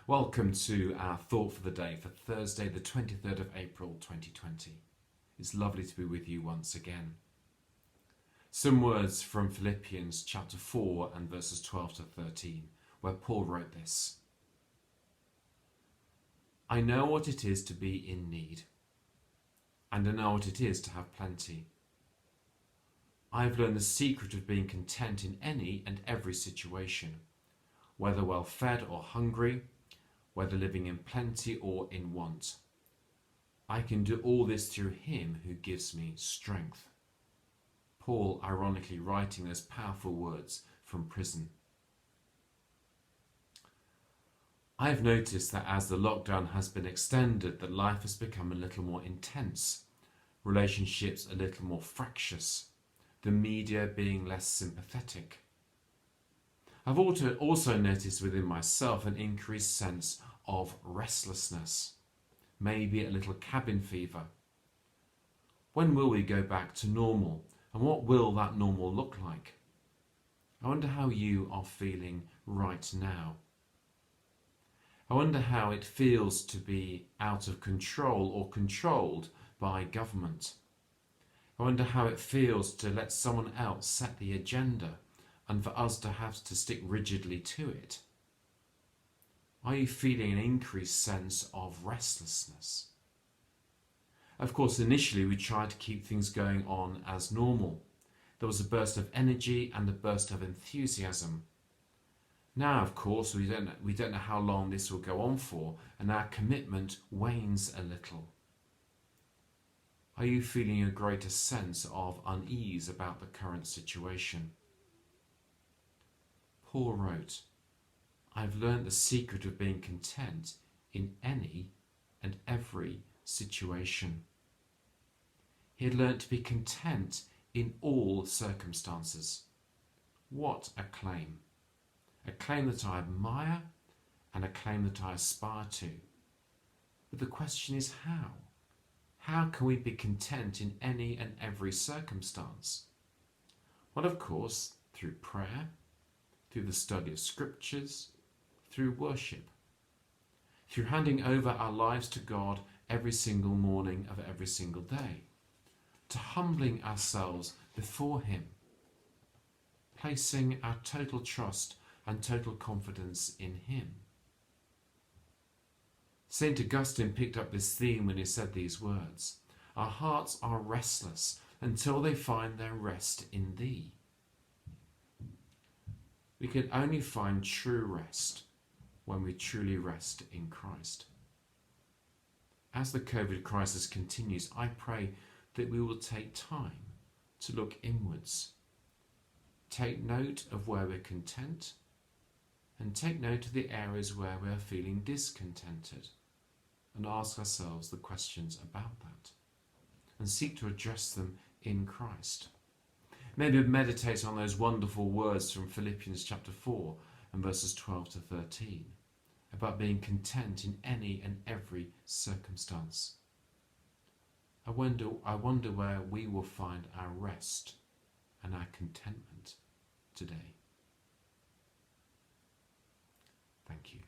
Welcome to our thought for the day for Thursday, the 23rd of April 2020. It's lovely to be with you once again. Some words from Philippians chapter 4 and verses 12 to 13, where Paul wrote this. I know what it is to be in need, and I know what it is to have plenty. I have learned the secret of being content in any and every situation, whether well fed or hungry, whether living in plenty or in want. I can do all this through him who gives me strength. Paul ironically writing those powerful words from prison. I have noticed that as the lockdown has been extended, that life has become a little more intense, relationships a little more fractious, the media being less sympathetic. I've also noticed within myself an increased sense of restlessness, maybe a little cabin fever. When will we go back to normal, and what will that normal look like? I wonder how you are feeling right now. I wonder how it feels to be out of control or controlled by government. I wonder how it feels to let someone else set the agenda and for us to have to stick rigidly to it. Are you feeling an increased sense of restlessness? Of course, initially we tried to keep things going on as normal. There was a burst of energy and a burst of enthusiasm. Now, of course, we don't know how long this will go on for, and our commitment wanes a little. Are you feeling a greater sense of unease about the current situation? Paul wrote, I've learned the secret of being content in any and every situation. He had learnt to be content in all circumstances. What a claim! A claim that I admire and a claim that I aspire to. But the question is how? How can we be content in any and every circumstance? Well, of course, through prayer, through the study of scriptures, through worship, through handing over our lives to God every single morning of every single day, to humbling ourselves before him, placing our total trust and total confidence in him. St. Augustine picked up this theme when he said these words, our hearts are restless until they find their rest in thee. We can only find true rest when we truly rest in Christ. As the COVID crisis continues, I pray that we will take time to look inwards, take note of where we're content, and take note of the areas where we're feeling discontented, and ask ourselves the questions about that, and seek to address them in Christ. Maybe meditate on those wonderful words from Philippians chapter 4 and verses 12 to 13, about being content in any and every circumstance. I wonder where we will find our rest and our contentment today. Thank you.